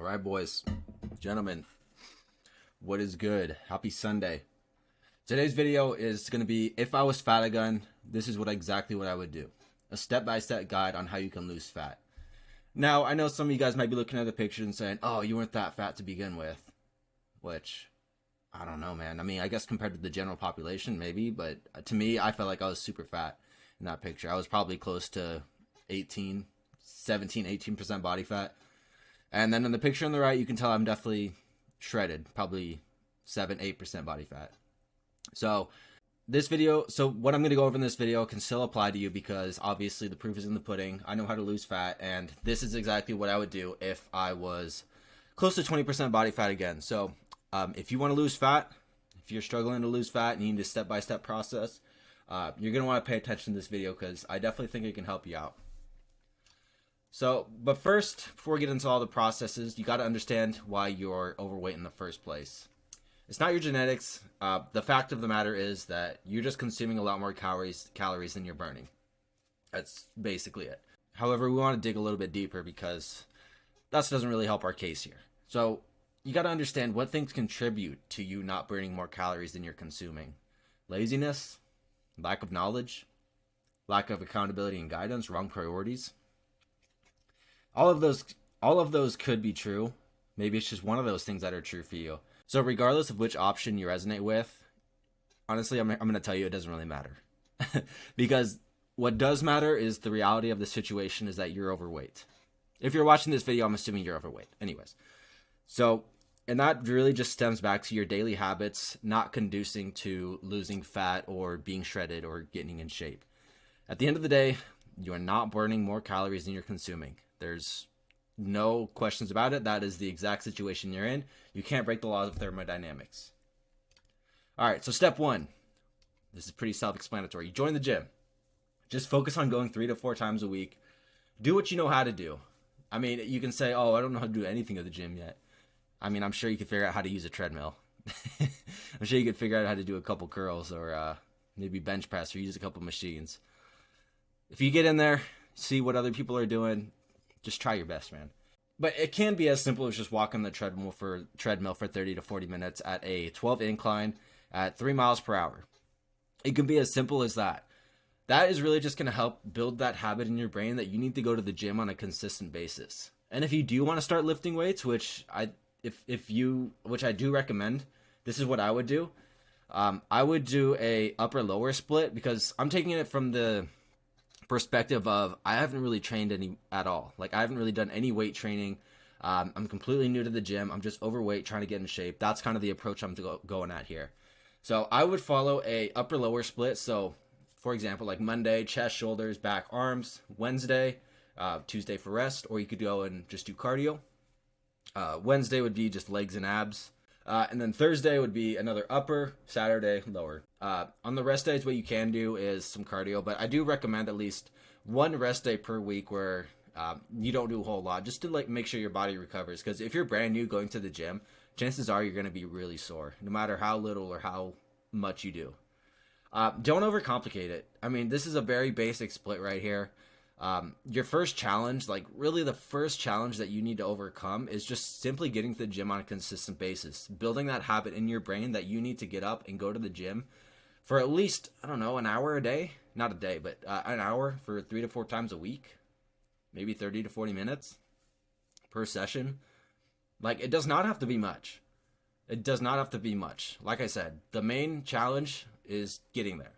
All right, boys, gentlemen, what is good? Happy Sunday. Today's video is going to be, if I was fat again, this is exactly what I would do. A step-by-step guide on how you can lose fat. Now, I know some of you guys might be looking at the picture and saying, oh, you weren't that fat to begin with. Which, I don't know, man. I mean, I guess compared to the general population, maybe. But to me, I felt like I was super fat in that picture. I was probably close to 18% body fat. And then in the picture on the right, you can tell I'm definitely shredded, probably 7-8% body fat. So what I'm going to go over in this video can still apply to you because obviously the proof is in the pudding. I know how to lose fat, and this is exactly what I would do if I was close to 20% body fat again. So if you want to lose fat, if you're struggling to lose fat and you need a step-by-step process, you're going to want to pay attention to this video because I definitely think it can help you out. So, but first, before we get into all the processes, you got to understand why you're overweight in the first place. It's not your genetics. The fact of the matter is that you're just consuming a lot more calories than you're burning. That's basically it. However, we want to dig a little bit deeper because that doesn't really help our case here. So, you got to understand what things contribute to you not burning more calories than you're consuming. Laziness, lack of knowledge, lack of accountability and guidance, wrong priorities. All of those could be true. Maybe it's just one of those things that are true for you. So regardless of which option you resonate with, honestly, I'm going to tell you it doesn't really matter. Because what does matter is the reality of the situation is that you're overweight. If you're watching this video, I'm assuming you're overweight. Anyways. So, and that really just stems back to your daily habits not conducing to losing fat or being shredded or getting in shape. At the end of the day, you are not burning more calories than you're consuming. There's no questions about it. That is the exact situation you're in. You can't break the laws of thermodynamics. All right, so step one. This is pretty self-explanatory. You join the gym. Just focus on going 3 to 4 times a week. Do what you know how to do. I mean, you can say, oh, I don't know how to do anything at the gym yet. I mean, I'm sure you could figure out how to use a treadmill. I'm sure you could figure out how to do a couple curls or maybe bench press or use a couple machines. If you get in there, see what other people are doing, just try your best, man. But it can be as simple as just walking the treadmill for 30 to 40 minutes at a 12 incline at 3 miles per hour. It can be as simple as that. That is really just going to help build that habit in your brain that you need to go to the gym on a consistent basis. And if you do want to start lifting weights, which I do recommend, this is what I would do. I would do a upper lower split because I'm taking it from the perspective of I haven't really trained any at all. Like I haven't really done any weight training. I'm completely new to the gym. I'm just overweight, trying to get in shape. That's kind of the approach I'm going at here. So I would follow a upper lower split. So for example, like Monday, chest, shoulders, back, arms. Wednesday, Tuesday for rest, or you could go and just do cardio. Wednesday would be just legs and abs. And then Thursday would be another upper, Saturday, lower. On the rest days, what you can do is some cardio, but I do recommend at least one rest day per week where you don't do a whole lot, just to like make sure your body recovers. Because if you're brand new going to the gym, chances are you're going to be really sore, no matter how little or how much you do. Don't overcomplicate it. I mean, this is a very basic split right here. Your first challenge, like really the first challenge that you need to overcome is just simply getting to the gym on a consistent basis, building that habit in your brain that you need to get up and go to the gym for at least, I don't know, an hour a day, not a day, but an hour for 3 to 4 times a week, maybe 30 to 40 minutes per session. Like it does not have to be much. It does not have to be much. Like I said, the main challenge is getting there.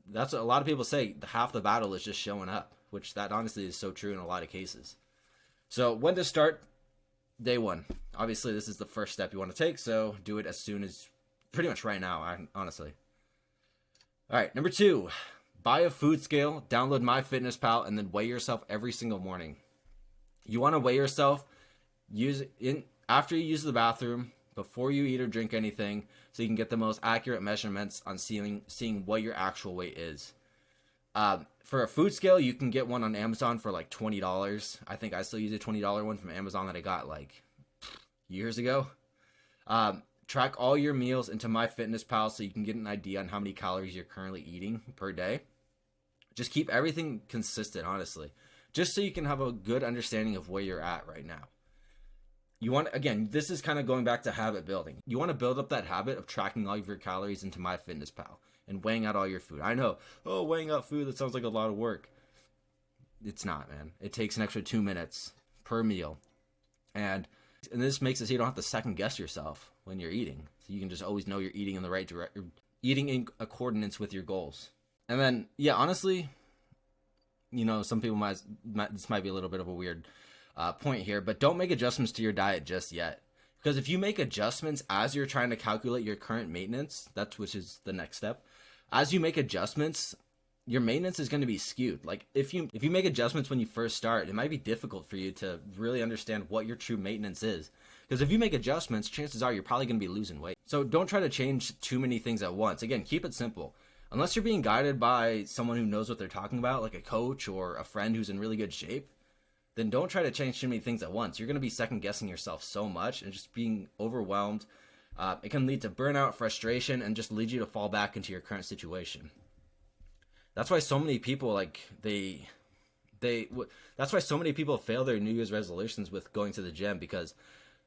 That's what a lot of people say. Half the battle is just showing up, which that honestly is so true in a lot of cases. So when to start? Day one. Obviously, this is the first step you want to take, so do it as soon as, pretty much right now, honestly. All right, number 2, buy a food scale, download MyFitnessPal, and then weigh yourself every single morning. You want to weigh yourself after you use the bathroom, before you eat or drink anything, so you can get the most accurate measurements on seeing what your actual weight is. For a food scale, you can get one on Amazon for like $20. I think I still use a $20 one from Amazon that I got like years ago. Track all your meals into MyFitnessPal so you can get an idea on how many calories you're currently eating per day. Just keep everything consistent, honestly, just so you can have a good understanding of where you're at right now. You want, again, this is kind of going back to habit building. You want to build up that habit of tracking all of your calories into MyFitnessPal and weighing out all your food. I know, oh, weighing out food, that sounds like a lot of work. It's not, man. It takes an extra 2 minutes per meal. And this makes it so you don't have to second guess yourself when you're eating. So you can just always know you're eating in the right direction, eating in accordance with your goals. And then, yeah, honestly, you know, some people might this might be a little bit of a weird point here, but don't make adjustments to your diet just yet. Because if you make adjustments as you're trying to calculate your current maintenance, which is the next step. As you make adjustments, your maintenance is going to be skewed. Like if you make adjustments when you first start, it might be difficult for you to really understand what your true maintenance is. Because if you make adjustments, chances are you're probably going to be losing weight. So don't try to change too many things at once. Again, keep it simple. Unless you're being guided by someone who knows what they're talking about, like a coach or a friend who's in really good shape, then don't try to change too many things at once. You're going to be second guessing yourself so much and just being overwhelmed. It can lead to burnout, frustration, and just lead you to fall back into your current situation. That's why so many people that's why so many people fail their New Year's resolutions with going to the gym, because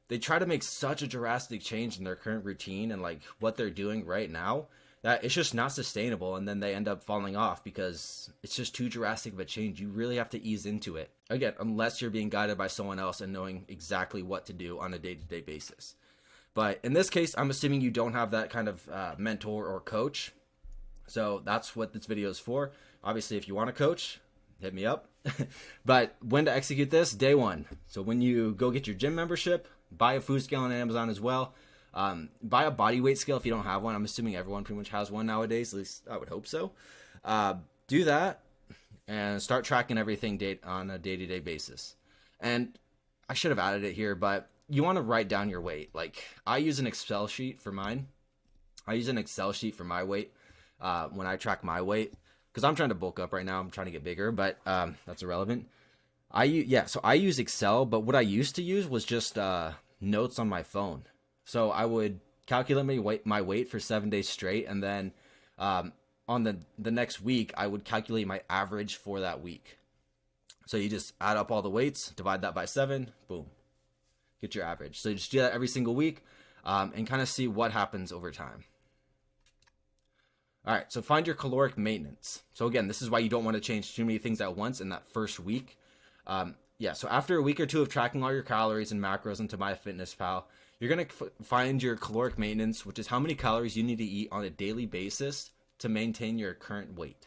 they try to make such a drastic change in their current routine and like what they're doing right now that it's just not sustainable, and then they end up falling off because it's just too drastic of a change. You really have to ease into it. Again, unless you're being guided by someone else and knowing exactly what to do on a day-to-day basis. But in this case, I'm assuming you don't have that kind of mentor or coach. So that's what this video is for. Obviously, if you want a coach, hit me up. But when to execute this? Day one. So when you go get your gym membership, buy a food scale on Amazon as well. Buy a body weight scale if you don't have one. I'm assuming everyone pretty much has one nowadays. At least I would hope so. Do that and start tracking everything on a day-to-day basis. And I should have added it here, but you want to write down your weight. Like I use an Excel sheet for mine. I use an Excel sheet for my weight when I track my weight, because I'm trying to bulk up right now. I'm trying to get bigger, but that's irrelevant. So I use Excel, but what I used to use was just notes on my phone. So I would calculate my weight for 7 days straight, and then on the next week, I would calculate my average for that week. So you just add up all the weights, divide that by 7, boom, get your average. So you just do that every single week and kind of see what happens over time. All right, so find your caloric maintenance. So again, this is why you don't want to change too many things at once in that first week. So after a week or two of tracking all your calories and macros into MyFitnessPal, you're going to find your caloric maintenance, which is how many calories you need to eat on a daily basis to maintain your current weight.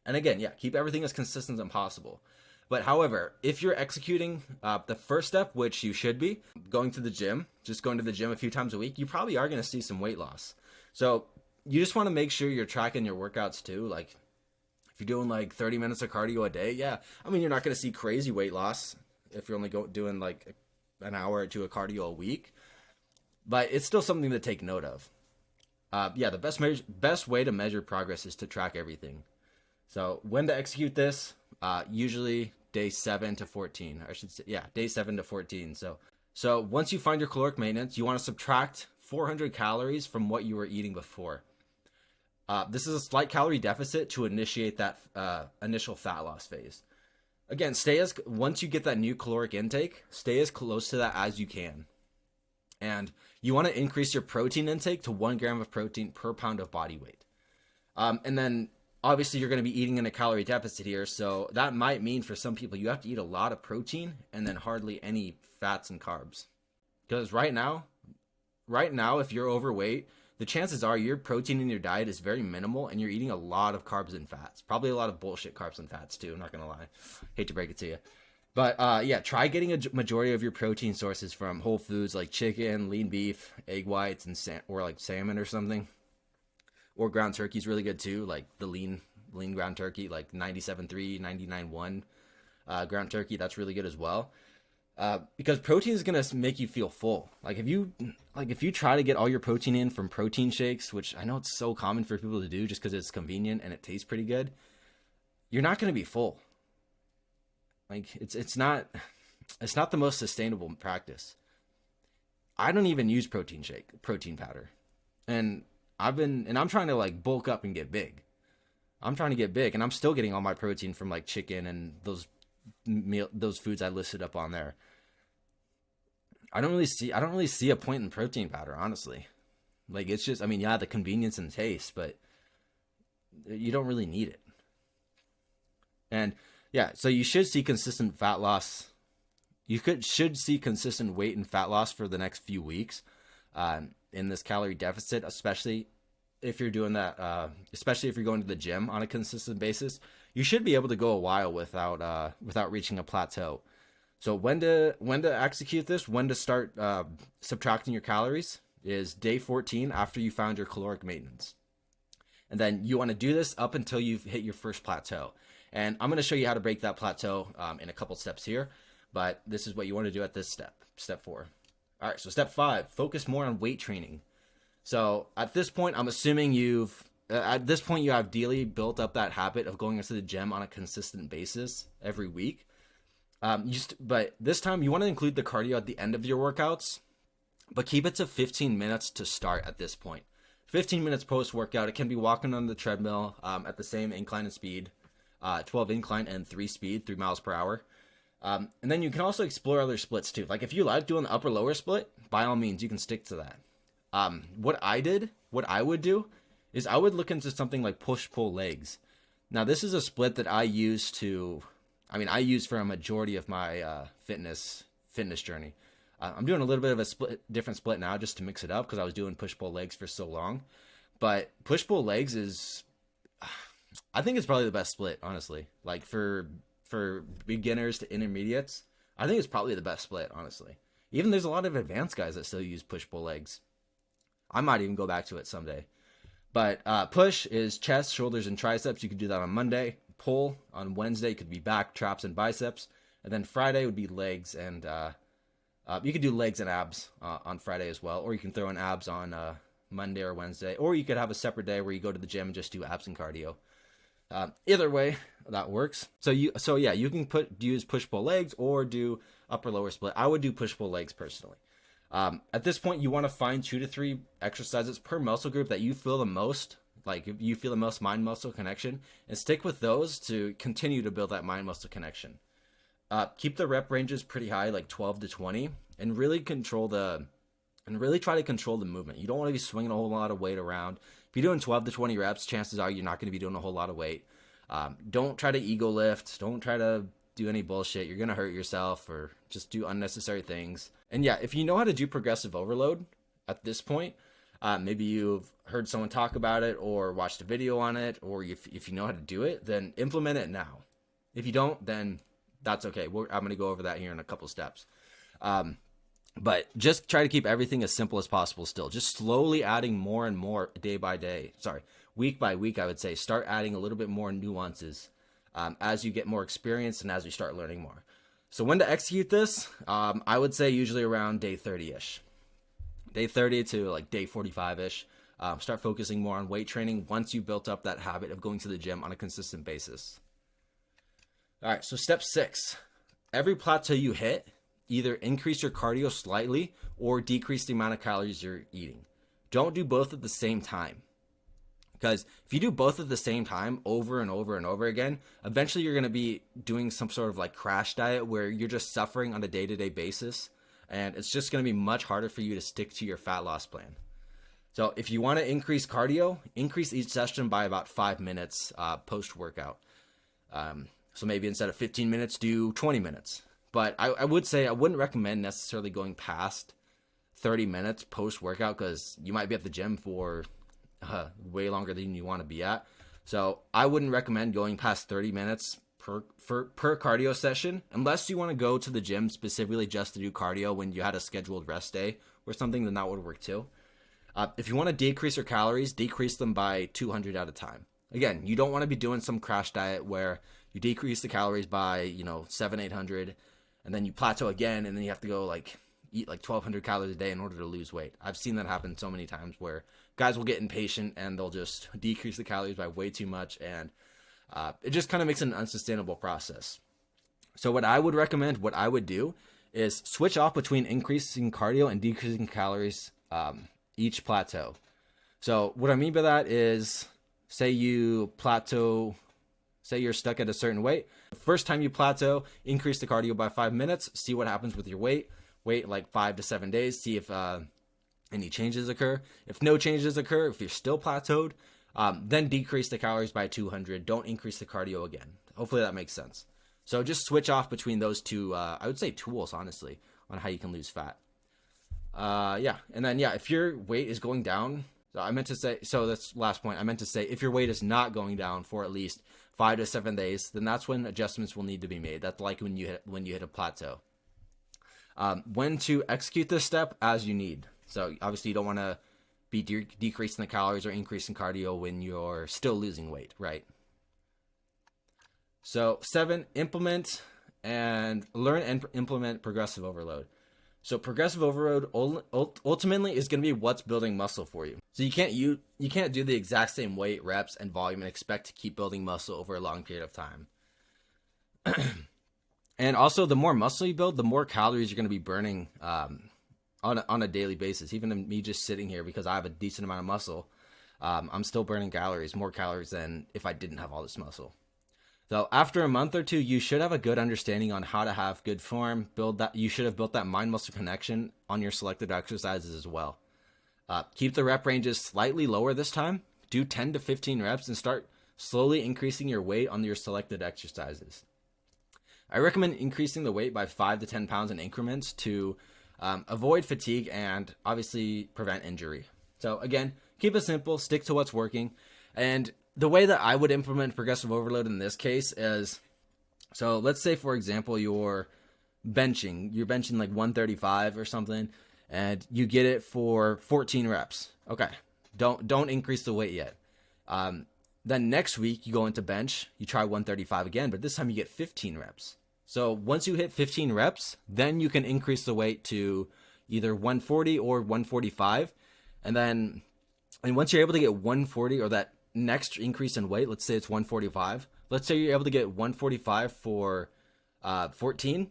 And again, keep everything as consistent as possible. But however, if you're executing the first step, which you should be, going to the gym, just going to the gym a few times a week, you probably are going to see some weight loss. So you just want to make sure you're tracking your workouts too. Like if you're doing like 30 minutes of cardio a day, you're not going to see crazy weight loss if you're only doing like an hour or two of cardio a week, but it's still something to take note of. The best way to measure progress is to track everything. So when to execute this? Usually day 7 to 14. I should say, day 7 to 14. So once you find your caloric maintenance, you want to subtract 400 calories from what you were eating before. This is a slight calorie deficit to initiate that initial fat loss phase. Again, once you get that new caloric intake, stay as close to that as you can. And you want to increase your protein intake to 1 gram of protein per pound of body weight. And then obviously you're going to be eating in a calorie deficit here. So that might mean for some people, you have to eat a lot of protein and then hardly any fats and carbs. Because right now, if you're overweight, the chances are your protein in your diet is very minimal and you're eating a lot of carbs and fats. Probably a lot of bullshit carbs and fats too, I'm not going to lie. Hate to break it to you. But try getting a majority of your protein sources from whole foods like chicken, lean beef, egg whites, and or like salmon or something. Or ground turkey is really good too, like the lean ground turkey, like 97.3, 99.1 ground turkey. That's really good as well. Because protein is gonna make you feel full. If you try to get all your protein in from protein shakes, which I know it's so common for people to do just because it's convenient and it tastes pretty good, you're not gonna be full. It's not the most sustainable practice. I don't even use protein powder, and I'm trying to bulk up and get big. I'm trying to get big, and I'm still getting all my protein from chicken and those foods I listed up on there. I don't really see a point in protein powder, honestly. Like, it's just, I mean, yeah, the convenience and taste, but you don't really need it. And yeah, so you should see consistent fat loss. Should see consistent weight and fat loss for the next few weeks in this calorie deficit, especially if you're doing that, especially if you're going to the gym on a consistent basis. You should be able to go a while without reaching a plateau. So when to execute this, when to start subtracting your calories is day 14 after you found your caloric maintenance. And then you want to do this up until you've hit your first plateau. And I'm going to show you how to break that plateau in a couple steps here. But this is what you want to do at this step 4. All right, so step 5, focus more on weight training. So at this point, I'm assuming you have ideally built up that habit of going into the gym on a consistent basis every week. But this time you want to include the cardio at the end of your workouts, but keep it to 15 minutes to start at this point. 15 minutes post-workout. It can be walking on the treadmill at the same incline and speed, 12 incline and 3 speed, 3 miles per hour. And then you can also explore other splits too. Like if you like doing the upper-lower split, by all means, you can stick to that. What I would do is I would look into something like push-pull legs. Now, this is a split that I use for a majority of my fitness journey. I'm doing a little bit of a different split now just to mix it up because I was doing push-pull legs for so long. But push-pull legs I think it's probably the best split, honestly. Like for beginners to intermediates, I think it's probably the best split, honestly. Even there's a lot of advanced guys that still use push-pull legs. I might even go back to it someday. But push is chest, shoulders, and triceps. You could do that on Monday. Pull on Wednesday could be back, traps, and biceps. And then Friday would be legs, and you could do legs and abs on Friday as well. Or you can throw in abs on Monday or Wednesday. Or you could have a separate day where you go to the gym and just do abs and cardio. Either way, that works. So you can use push-pull legs or do upper-lower split. I would do push-pull legs personally. At this point, you want to find 2 to 3 exercises per muscle group that you feel the most, like if you feel the most mind-muscle connection, and stick with those to continue to build that mind-muscle connection. Keep the rep ranges pretty high, like 12 to 20, and really try to control the movement. You don't want to be swinging a whole lot of weight around. If you're doing 12 to 20 reps, chances are you're not going to be doing a whole lot of weight. Don't try to ego lift. Don't try to do any bullshit. You're going to hurt yourself or just do unnecessary things. And yeah, if you know how to do progressive overload at this point, maybe you've heard someone talk about it or watched a video on it, or if you know how to do it, then implement it now. If you don't, then that's okay. I'm going to go over that here in a couple steps. But just try to keep everything as simple as possible still. Just slowly adding more and more week by week, I would say. Start adding a little bit more nuances as you get more experience and as you start learning more. So when to execute this, I would say usually around day 30-ish. Day 30 to like day 45-ish. Start focusing more on weight training once you built up that habit of going to the gym on a consistent basis. All right, so step 6. Every plateau you hit, either increase your cardio slightly or decrease the amount of calories you're eating. Don't do both at the same time. Because if you do both at the same time over and over and over again, eventually you're going to be doing some sort of like crash diet where you're just suffering on a day-to-day basis. And it's just going to be much harder for you to stick to your fat loss plan. So if you want to increase cardio, increase each session by about 5 minutes post-workout. So maybe instead of 15 minutes, do 20 minutes. But I would say I wouldn't recommend necessarily going past 30 minutes post-workout because you might be at the gym for way longer than you want to be at. So I wouldn't recommend going past 30 minutes per cardio session unless you want to go to the gym specifically just to do cardio when you had a scheduled rest day or something, then that would work too. If you want to decrease your calories, decrease them by 200 at a time. Again, you don't want to be doing some crash diet where you decrease the calories by 700-800 and then you plateau again and then you have to go eat 1,200 calories a day in order to lose weight. I've seen that happen so many times where guys will get impatient and they'll just decrease the calories by way too much, and it just kind of makes it an unsustainable process. So what I would recommend, what I would do is switch off between increasing cardio and decreasing calories each plateau. So what I mean by that is, say you plateau, say you're stuck at a certain weight. The first time you plateau, increase the cardio by 5 minutes, see what happens with your weight. wait like 5 to 7 days, see if any changes occur. If no changes occur, if you're still plateaued, then decrease the calories by 200. Don't increase the cardio again. Hopefully that makes sense. So just switch off between those two, I would say tools, honestly, on how you can lose fat. Yeah. And then, yeah, if your weight is going down, so that's last point. I meant to say, if your weight is not going down for at least 5 to 7 days, then that's when adjustments will need to be made. That's like when you hit a plateau. When to execute this step as you need. So obviously you don't want to be decreasing the calories or increasing cardio when you're still losing weight, right? So 7, implement and learn and implement progressive overload. So progressive overload ultimately is going to be what's building muscle for you. So you can't do the exact same weight, reps, and volume and expect to keep building muscle over a long period of time. And also, the more muscle you build, the more calories you're going to be burning on a daily basis. Even me just sitting here, because I have a decent amount of muscle, I'm still burning more calories than if I didn't have all this muscle. So after a month or two, you should have a good understanding on how to have good form. You should have built that mind-muscle connection on your selected exercises as well. Keep the rep ranges slightly lower this time. Do 10 to 15 reps and start slowly increasing your weight on your selected exercises. I recommend increasing the weight by 5 to 10 pounds in increments to avoid fatigue and obviously prevent injury. So again, keep it simple, stick to what's working. And the way that I would implement progressive overload in this case is, so let's say, for example, you're benching like 135 or something, and you get it for 14 reps. Okay, don't increase the weight yet. Then next week you go into bench, you try 135 again, but this time you get 15 reps. So once you hit 15 reps, then you can increase the weight to either 140 or 145. And once you're able to get 140, or that next increase in weight, let's say it's 145. Let's say you're able to get 145 for 14,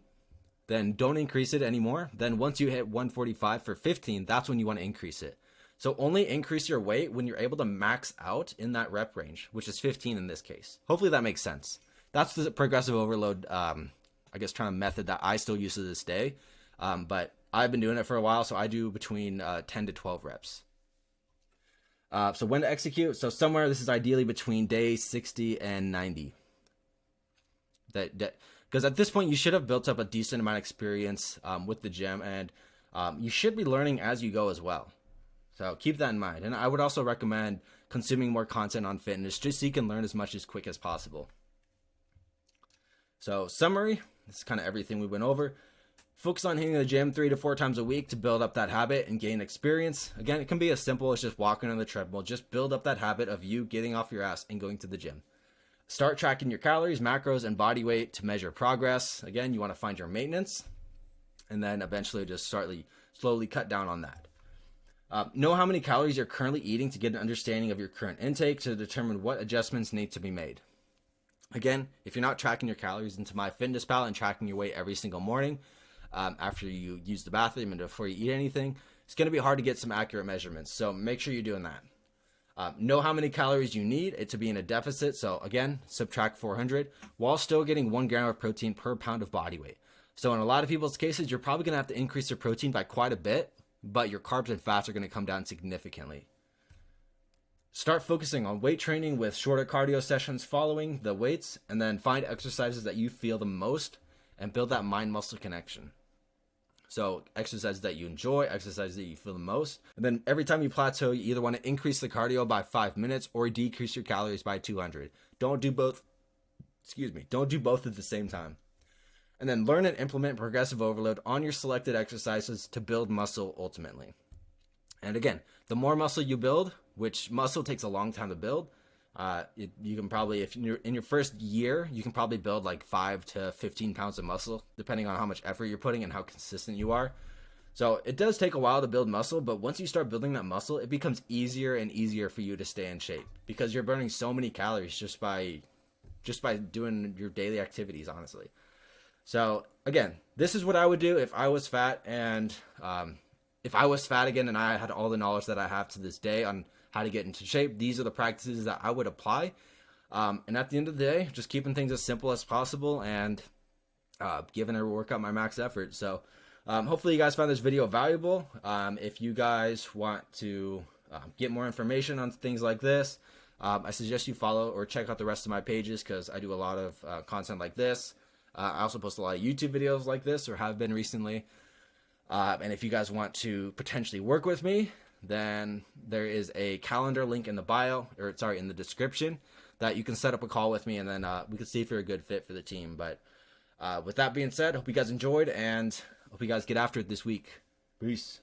then don't increase it anymore. Then once you hit 145 for 15, that's when you want to increase it. So only increase your weight when you're able to max out in that rep range, which is 15 in this case. Hopefully that makes sense. That's the progressive overload, kind of method that I still use to this day. But I've been doing it for a while, so I do between 10 to 12 reps. So when to execute? So somewhere, this is ideally between day 60 and 90. Because at this point, you should have built up a decent amount of experience with the gym, and you should be learning as you go as well. So keep that in mind. And I would also recommend consuming more content on fitness just so you can learn as much as quick as possible. So summary, this is kind of everything we went over. Focus on hitting the gym 3 to 4 times a week to build up that habit and gain experience. Again, it can be as simple as just walking on the treadmill. Just build up that habit of you getting off your ass and going to the gym. Start tracking your calories, macros, and body weight to measure progress. Again, you want to find your maintenance, and then eventually just slowly cut down on that. Know how many calories you're currently eating to get an understanding of your current intake to determine what adjustments need to be made. Again, if you're not tracking your calories into MyFitnessPal and tracking your weight every single morning, after you use the bathroom and before you eat anything, it's going to be hard to get some accurate measurements. So make sure you're doing that. Know how many calories you need it to be in a deficit. So again, subtract 400 while still getting 1 gram of protein per pound of body weight. So in a lot of people's cases, you're probably going to have to increase your protein by quite a bit, but your carbs and fats are going to come down significantly. Start focusing on weight training with shorter cardio sessions following the weights, and then find exercises that you feel the most and build that mind-muscle connection. So exercises that you enjoy, exercises that you feel the most. And then every time you plateau, you either want to increase the cardio by 5 minutes or decrease your calories by 200. Don't do both at the same time. And then learn and implement progressive overload on your selected exercises to build muscle ultimately. And again, the more muscle you build, which muscle takes a long time to build, you can probably, if you're in your first year, you can probably build like 5 to 15 pounds of muscle, depending on how much effort you're putting and how consistent you are. So it does take a while to build muscle, but once you start building that muscle, it becomes easier and easier for you to stay in shape because you're burning so many calories just by doing your daily activities, honestly. So again, this is what I would do if I was fat, and if I was fat again and I had all the knowledge that I have to this day on how to get into shape, these are the practices that I would apply. And at the end of the day, just keeping things as simple as possible and giving a workout my max effort. So Hopefully you guys found this video valuable. If you guys want to get more information on things like this, I suggest you follow or check out the rest of my pages, because I do a lot of content like this. I also post a lot of YouTube videos like this, or have been recently. And if you guys want to potentially work with me, then there is a calendar link in the bio, or sorry, in the description, that you can set up a call with me, and then we can see if you're a good fit for the team. But with that being said, hope you guys enjoyed, and hope you guys get after it this week. Peace.